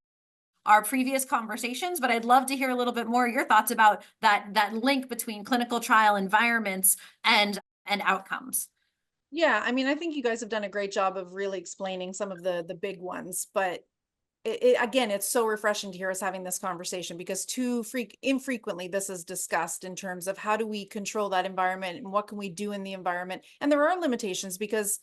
previous conversations, but I'd love to hear a little bit more your thoughts about that link between clinical trial environments and outcomes. Yeah, I mean, I think you guys have done a great job of really explaining some of the big ones, but again, it's so refreshing to hear us having this conversation, because infrequently this is discussed in terms of how do we control that environment and what can we do in the environment. And there are limitations because,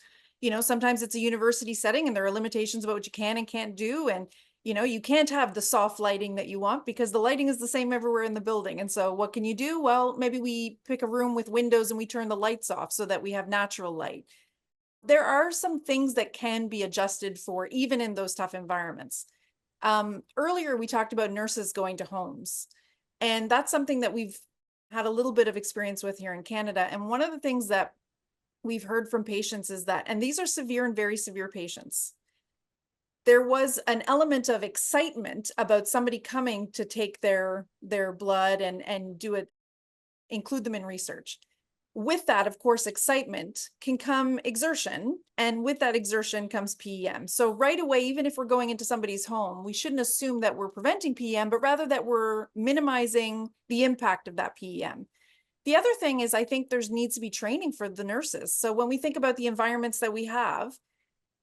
sometimes it's a university setting and there are limitations about what you can and can't do. And, you can't have the soft lighting that you want because the lighting is the same everywhere in the building. And so what can you do? Well, maybe we pick a room with windows and we turn the lights off so that we have natural light. There are some things that can be adjusted for even in those tough environments. Earlier, we talked about nurses going to homes, and that's something that we've had a little bit of experience with here in Canada. And one of the things that we've heard from patients is that, and these are severe and very severe patients, there was an element of excitement about somebody coming to take their blood and do it, include them in research. With that, of course, excitement can come exertion, and with that exertion comes PEM. So right away, even if we're going into somebody's home, we shouldn't assume that we're preventing PEM, but rather that we're minimizing the impact of that PEM. The other thing is, I think there needs to be training for the nurses. So when we think about the environments that we have,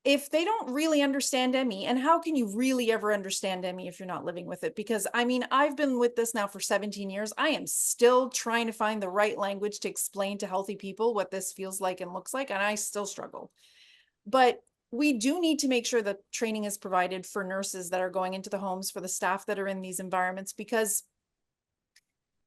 if they don't really understand ME, and how can you really ever understand ME if you're not living with it? Because I mean, I've been with this now for 17 years. I am still trying to find the right language to explain to healthy people what this feels like and looks like, and I still struggle. But we do need to make sure that training is provided for nurses that are going into the homes, for the staff that are in these environments, because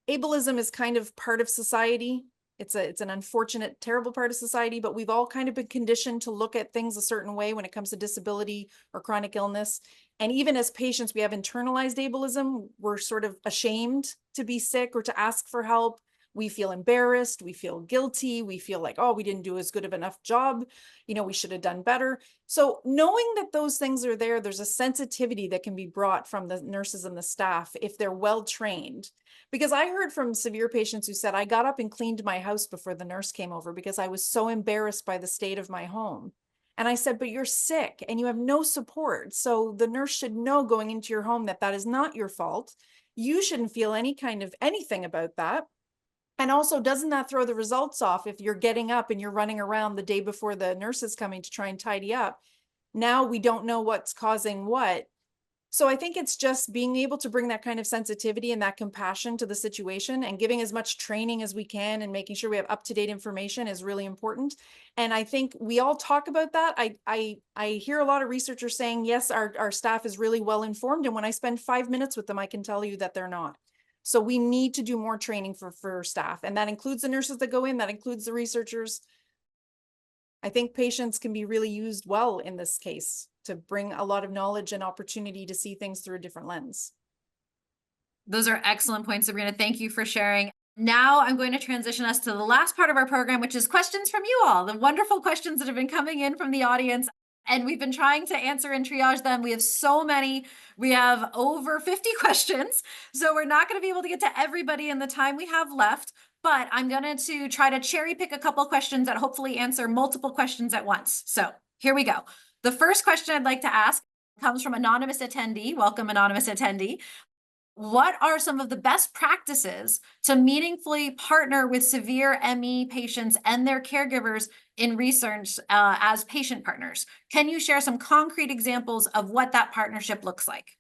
ableism is kind of part of society. It's an unfortunate, terrible part of society, but we've all kind of been conditioned to look at things a certain way when it comes to disability or chronic illness. And even as patients, we have internalized ableism. We're sort of ashamed to be sick or to ask for help. We feel embarrassed, we feel guilty, we feel like, oh, we didn't do as good of enough job, we should have done better. So knowing that those things are there, there's a sensitivity that can be brought from the nurses and the staff if they're well trained. Because I heard from severe patients who said, I got up and cleaned my house before the nurse came over because I was so embarrassed by the state of my home. And I said, but you're sick and you have no support. So the nurse should know going into your home that that is not your fault. You shouldn't feel any kind of anything about that. And also, doesn't that throw the results off if you're getting up and you're running around the day before the nurse is coming to try and tidy up? Now we don't know what's causing what. So I think it's just being able to bring that kind of sensitivity and that compassion to the situation, and giving as much training as we can and making sure we have up-to-date information is really important. And I think we all talk about that. I hear a lot of researchers saying, yes, our staff is really well informed. And when I spend 5 minutes with them, I can tell you that they're not. So we need to do more training for staff. And that includes the nurses that go in, that includes the researchers. I think patients can be really used well in this case to bring a lot of knowledge and opportunity to see things through a different lens. Those are excellent points, Sabrina. Thank you for sharing. Now I'm going to transition us to the last part of our program, which is questions from you all, the wonderful questions that have been coming in from the audience. And we've been trying to answer and triage them. We have so many. We have over 50 questions. So we're not going to be able to get to everybody in the time we have left. But I'm going to try to cherry pick a couple questions that hopefully answer multiple questions at once. So here we go. The first question I'd like to ask comes from anonymous attendee. Welcome, anonymous attendee. What are some of the best practices to meaningfully partner with severe ME patients and their caregivers in research as patient partners? Can you share some concrete examples of what that partnership looks like?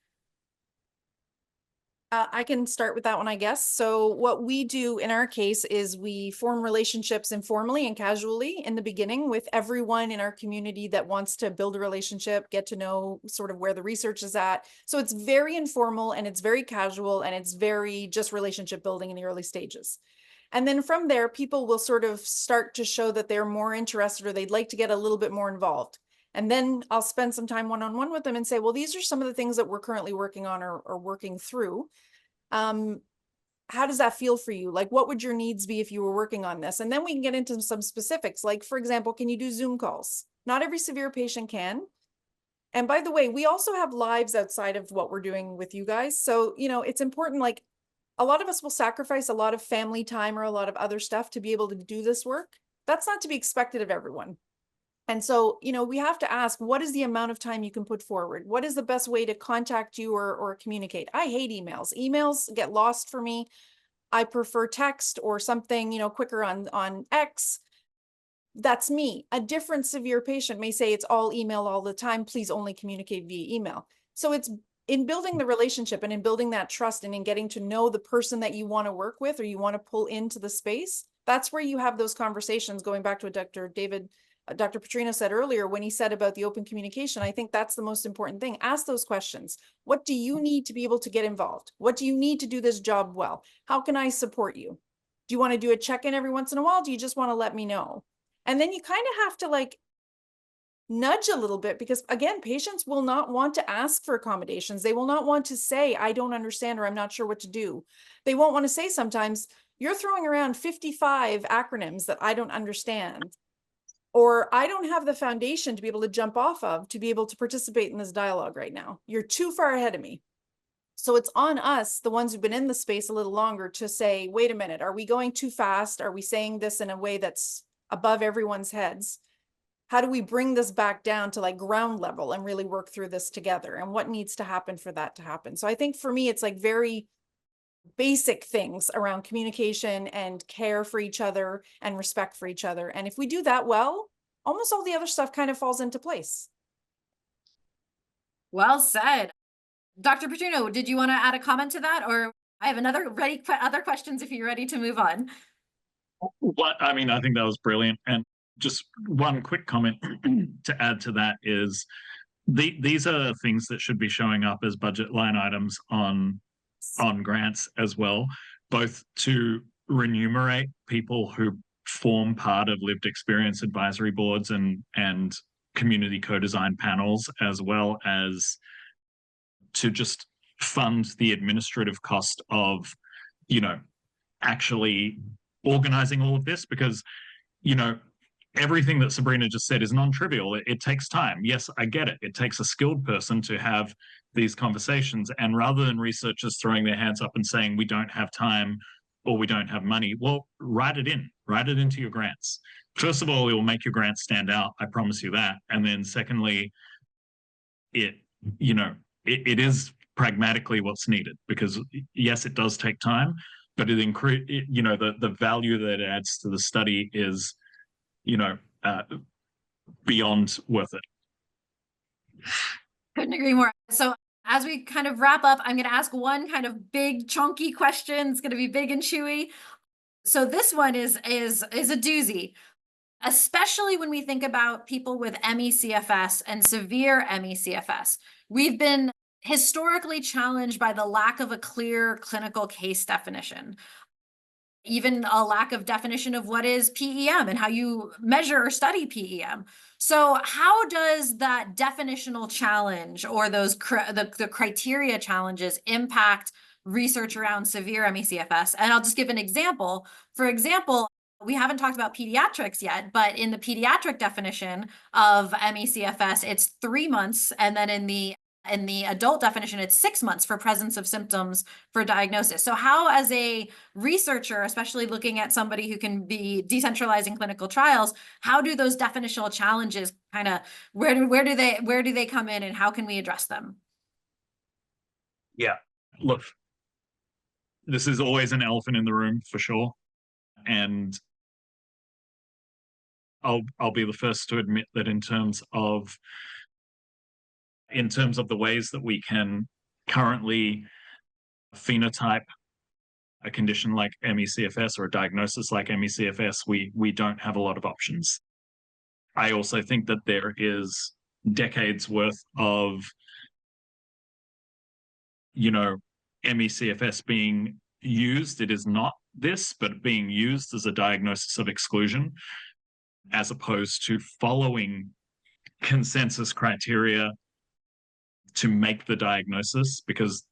I can start with that one, I guess. So what we do in our case is we form relationships informally and casually in the beginning with everyone in our community that wants to build a relationship, get to know sort of where the research is at. So it's very informal and it's very casual and it's very just relationship building in the early stages. And then from there, people will sort of start to show that they're more interested or they'd like to get a little bit more involved. And then I'll spend some time one-on-one with them and say, well, these are some of the things that we're currently working on or working through. How does that feel for you? Like, what would your needs be if you were working on this? And then we can get into some specifics. Like, for example, can you do Zoom calls? Not every severe patient can. And by the way, we also have lives outside of what we're doing with you guys. So, it's important, like a lot of us will sacrifice a lot of family time or a lot of other stuff to be able to do this work. That's not to be expected of everyone. And so, we have to ask, what is the amount of time you can put forward? What is the best way to contact you or communicate? I hate emails. Emails get lost for me. I prefer text or something, quicker on X. That's me. A different severe patient may say it's all email all the time. Please only communicate via email. So it's in building the relationship and in building that trust and in getting to know the person that you want to work with or you want to pull into the space. That's where you have those conversations, going back to what Dr. Putrino said earlier, when he said about the open communication. I think that's the most important thing. Ask those questions. What do you need to be able to get involved? What do you need to do this job well? How can I support you? Do you want to do a check-in every once in a while? Do you just want to let me know? And then you kind of have to like nudge a little bit, because again, patients will not want to ask for accommodations. They will not want to say, I don't understand, or I'm not sure what to do. They won't want to say sometimes, you're throwing around 55 acronyms that I don't understand, or I don't have the foundation to be able to jump off of to be able to participate in this dialogue right now. You're too far ahead of me. So it's on us, the ones who've been in the space a little longer, to say, wait a minute, are we going too fast? Are we saying this in a way that's above everyone's heads? How do we bring this back down to like ground level and really work through this together? And what needs to happen for that to happen? So I think for me, it's like very basic things around communication and care for each other and respect for each other. And if we do that well, almost all the other stuff kind of falls into place. Well said. Dr. Putrino, did you want to add a comment to that? Or I have other questions if you're ready to move on. Well, I mean, I think that was brilliant. And just one quick comment to add to that is these are things that should be showing up as budget line items on grants as well, both to remunerate people who form part of lived experience advisory boards and community co-design panels, as well as to just fund the administrative cost of, actually organizing all of this, because, everything that Sabrina just said is non-trivial. It takes time. Yes, I get it. It takes a skilled person to have these conversations. And rather than researchers throwing their hands up and saying, we don't have time or we don't have money, well, write it into your grants. First of all, it will make your grants stand out. I promise you that. And then secondly, it is pragmatically what's needed, because yes, it does take time, but the value that it adds to the study is, beyond worth it. Couldn't agree more. So as we kind of wrap up, I'm going to ask one kind of big chunky question. It's going to be big and chewy. So this one is a doozy, especially when we think about people with ME/CFS and severe ME/CFS. We've been historically challenged by the lack of a clear clinical case definition, even a lack of definition of what is PEM and how you measure or study PEM. So how does that definitional challenge or those the criteria challenges impact research around severe ME/CFS? And I'll just give an example. For example, we haven't talked about pediatrics yet, but in the pediatric definition of ME/CFS, it's 3 months, and then in the adult definition, it's 6 months for presence of symptoms for diagnosis. So how, as a researcher, especially looking at somebody who can be decentralizing clinical trials, how do those definitional challenges kind of, where do they come in, and how can we address them? Yeah, look, this is always an elephant in the room for sure. And I'll be the first to admit that in terms of the ways that we can currently phenotype a condition like ME/CFS or a diagnosis like ME/CFS, we don't have a lot of options. I also think that there is decades worth of, ME/CFS being used. It is not this, but being used as a diagnosis of exclusion, as opposed to following consensus criteria to make the diagnosis, because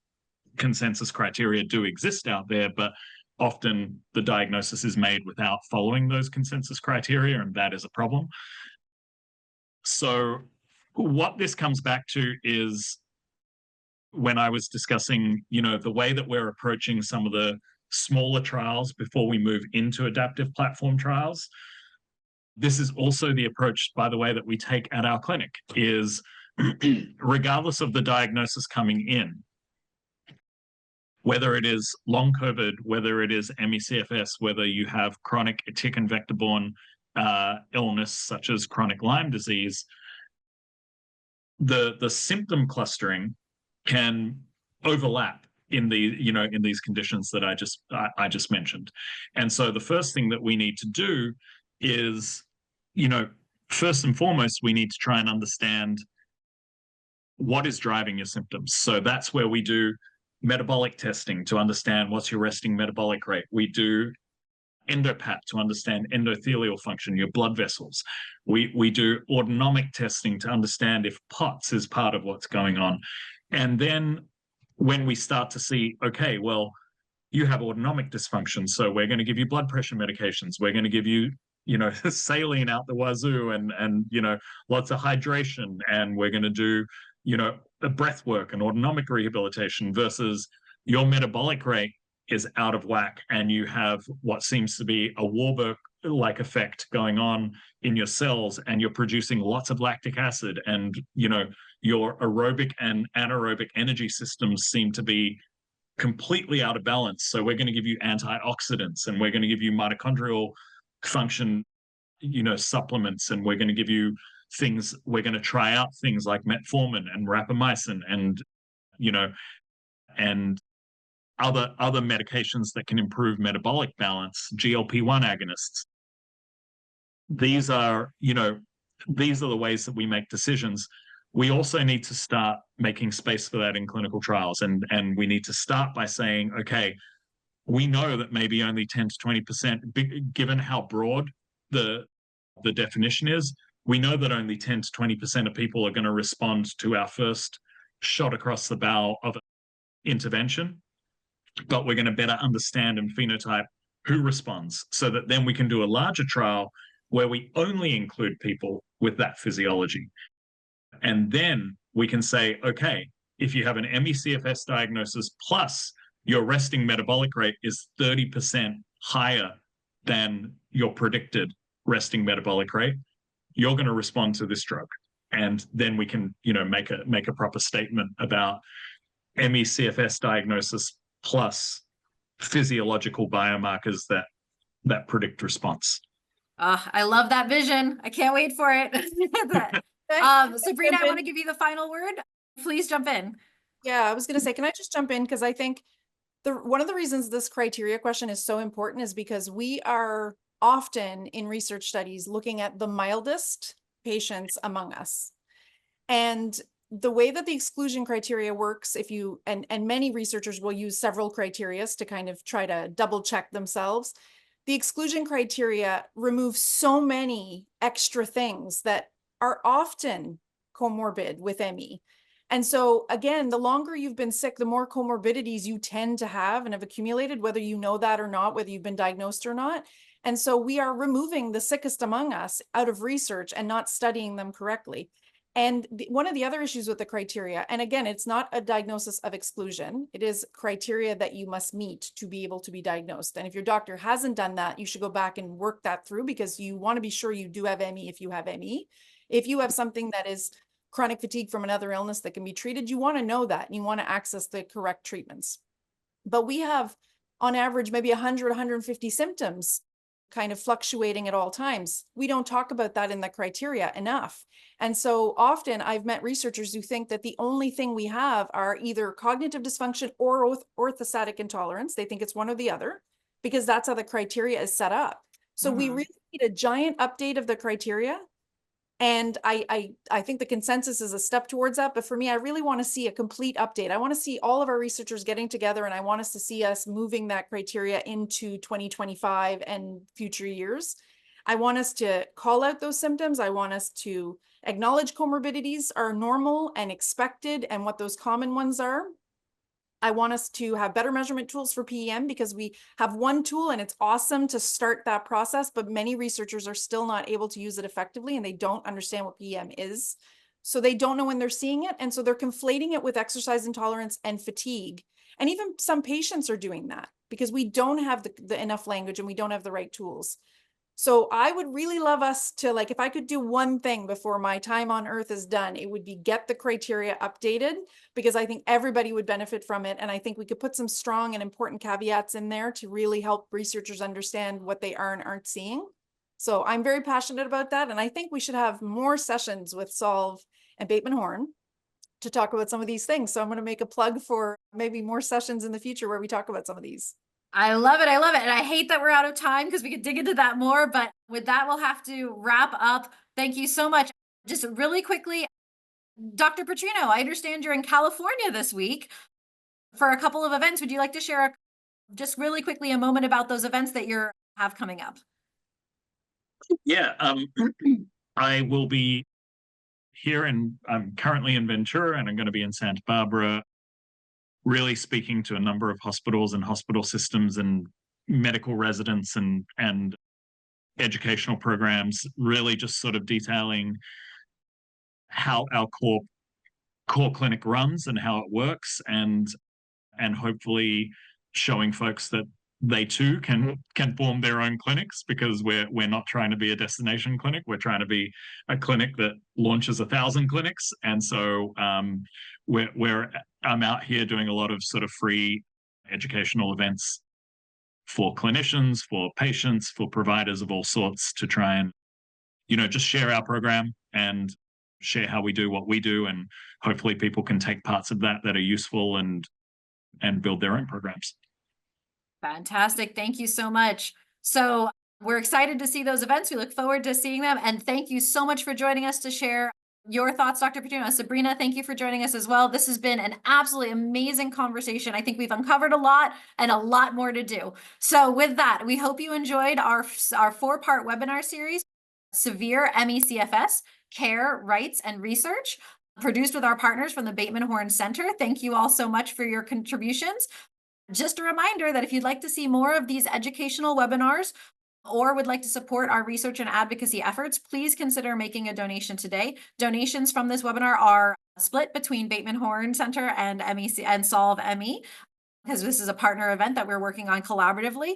consensus criteria do exist out there, but often the diagnosis is made without following those consensus criteria, and that is a problem. So what this comes back to is when I was discussing, the way that we're approaching some of the smaller trials before we move into adaptive platform trials. This is also the approach, by the way, that we take at our clinic is regardless of the diagnosis coming in, whether it is long COVID, whether it is ME/CFS, whether you have chronic tick and vector-borne illness such as chronic Lyme disease, the symptom clustering can overlap in these conditions that I just mentioned. And so the first thing that we need to do is, first and foremost, we need to try and understand what is driving your symptoms. So that's where we do metabolic testing to understand what's your resting metabolic rate. We do endopat to understand endothelial function, your blood vessels. We do autonomic testing to understand if POTS is part of what's going on. And then when we start to see, okay, well, you have autonomic dysfunction, so we're going to give you blood pressure medications. We're going to give you, saline out the wazoo and lots of hydration. And we're going to do, a breath work and autonomic rehabilitation versus your metabolic rate is out of whack and you have what seems to be a Warburg-like effect going on in your cells and you're producing lots of lactic acid and, your aerobic and anaerobic energy systems seem to be completely out of balance. So we're going to give you antioxidants and we're going to give you mitochondrial function, supplements, and we're going to give you things, we're going to try out things like metformin and rapamycin and, and other medications that can improve metabolic balance, GLP-1 agonists. These are the ways that we make decisions. We also need to start making space for that in clinical trials. And we need to start by saying, okay, we know that maybe only 10 to 20%, given how broad the definition is, we know that only 10 to 20% of people are going to respond to our first shot across the bow of intervention. But we're going to better understand and phenotype who responds so that then we can do a larger trial where we only include people with that physiology. And then we can say, okay, if you have an ME/CFS diagnosis plus your resting metabolic rate is 30% higher than your predicted resting metabolic rate, you're going to respond to this drug. And then we can, make a proper statement about ME/CFS diagnosis plus physiological biomarkers that predict response. I love that vision. I can't wait for it. Sabrina, I want to give you the final word. Please jump in. Yeah, I was going to say, can I just jump in? Because I think one of the reasons this criteria question is so important is because we are often in research studies looking at the mildest patients among us. And the way that the exclusion criteria works, and many researchers will use several criteria to kind of try to double check themselves. The exclusion criteria remove so many extra things that are often comorbid with ME. And so again, the longer you've been sick, the more comorbidities you tend to have and have accumulated, whether you know that or not, whether you've been diagnosed or not. And so we are removing the sickest among us out of research and not studying them correctly. And one of the other issues with the criteria, and again, it's not a diagnosis of exclusion, it is criteria that you must meet to be able to be diagnosed. And if your doctor hasn't done that, you should go back and work that through because you want to be sure you do have ME if you have ME. If you have something that is chronic fatigue from another illness that can be treated, you want to know that and you want to access the correct treatments. But we have on average maybe 100, 150 symptoms kind of fluctuating at all times. We don't talk about that in the criteria enough. And so often I've met researchers who think that the only thing we have are either cognitive dysfunction or orthostatic intolerance. They think it's one or the other because that's how the criteria is set up. So we really need a giant update of the criteria. And I think the consensus is a step towards that. But for me, I really want to see a complete update. I want to see all of our researchers getting together and I want us to see us moving that criteria into 2025 and future years. I want us to call out those symptoms. I want us to acknowledge comorbidities are normal and expected and what those common ones are. I want us to have better measurement tools for PEM because we have one tool and it's awesome to start that process, but many researchers are still not able to use it effectively and they don't understand what PEM is. So they don't know when they're seeing it. And so they're conflating it with exercise intolerance and fatigue. And even some patients are doing that because we don't have the enough language and we don't have the right tools. So I would really love us to, like, if I could do one thing before my time on earth is done, it would be get the criteria updated, because I think everybody would benefit from it. And I think we could put some strong and important caveats in there to really help researchers understand what they are and aren't seeing. So I'm very passionate about that. And I think we should have more sessions with Solve and Bateman Horn to talk about some of these things. So I'm going to make a plug for maybe more sessions in the future where we talk about some of these. I love it. I love it. And I hate that we're out of time because we could dig into that more, but with that, we'll have to wrap up. Thank you so much. Just really quickly, Dr. Putrino, I understand you're in California this week for a couple of events. Would you like to share just really quickly a moment about those events that you have coming up? Yeah, I will be here, and I'm currently in Ventura, and I'm going to be in Santa Barbara, really speaking to a number of hospitals and hospital systems and medical residents and educational programs, really just sort of detailing how our core clinic runs and how it works, and hopefully showing folks that they too can form their own clinics, because we're not trying to be a destination clinic. We're trying to be a clinic that launches 1,000 clinics. And so I'm out here doing a lot of sort of free educational events for clinicians, for patients, for providers of all sorts, to try and, just share our program and share how we do what we do. And hopefully people can take parts of that are useful and build their own programs. Fantastic. Thank you so much. So we're excited to see those events. We look forward to seeing them. And thank you so much for joining us to share your thoughts, Dr. Putrino. Sabrina, thank you for joining us as well. This has been an absolutely amazing conversation. I think we've uncovered a lot and a lot more to do. So with that, we hope you enjoyed our 4-part webinar series, Severe ME/CFS, Care, Rights, and Research, produced with our partners from the Bateman Horn Center. Thank you all so much for your contributions. Just a reminder that if you'd like to see more of these educational webinars or would like to support our research and advocacy efforts, please consider making a donation today. Donations from this webinar are split between Bateman Horn Center and MEC and Solve ME, because this is a partner event that we're working on collaboratively.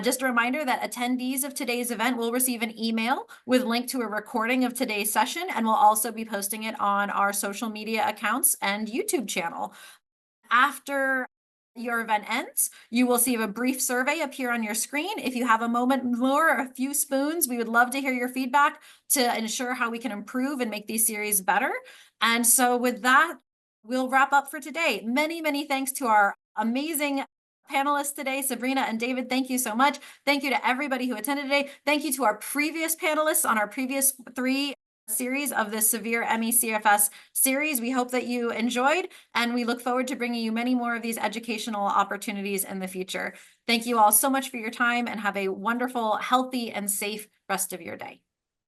Just a reminder that attendees of today's event will receive an email with link to a recording of today's session, and we'll also be posting it on our social media accounts and YouTube channel. After your event ends, you will see a brief survey appear on your screen. If you have a moment more, or a few spoons, we would love to hear your feedback to ensure how we can improve and make these series better. And so with that, we'll wrap up for today. Many, many thanks to our amazing panelists today, Sabrina and David. Thank you so much. Thank you to everybody who attended today. Thank you to our previous panelists on our previous 3 series of this Severe ME/CFS series. We hope that you enjoyed, and we look forward to bringing you many more of these educational opportunities in the future. Thank you all so much for your time, and have a wonderful, healthy, and safe rest of your day.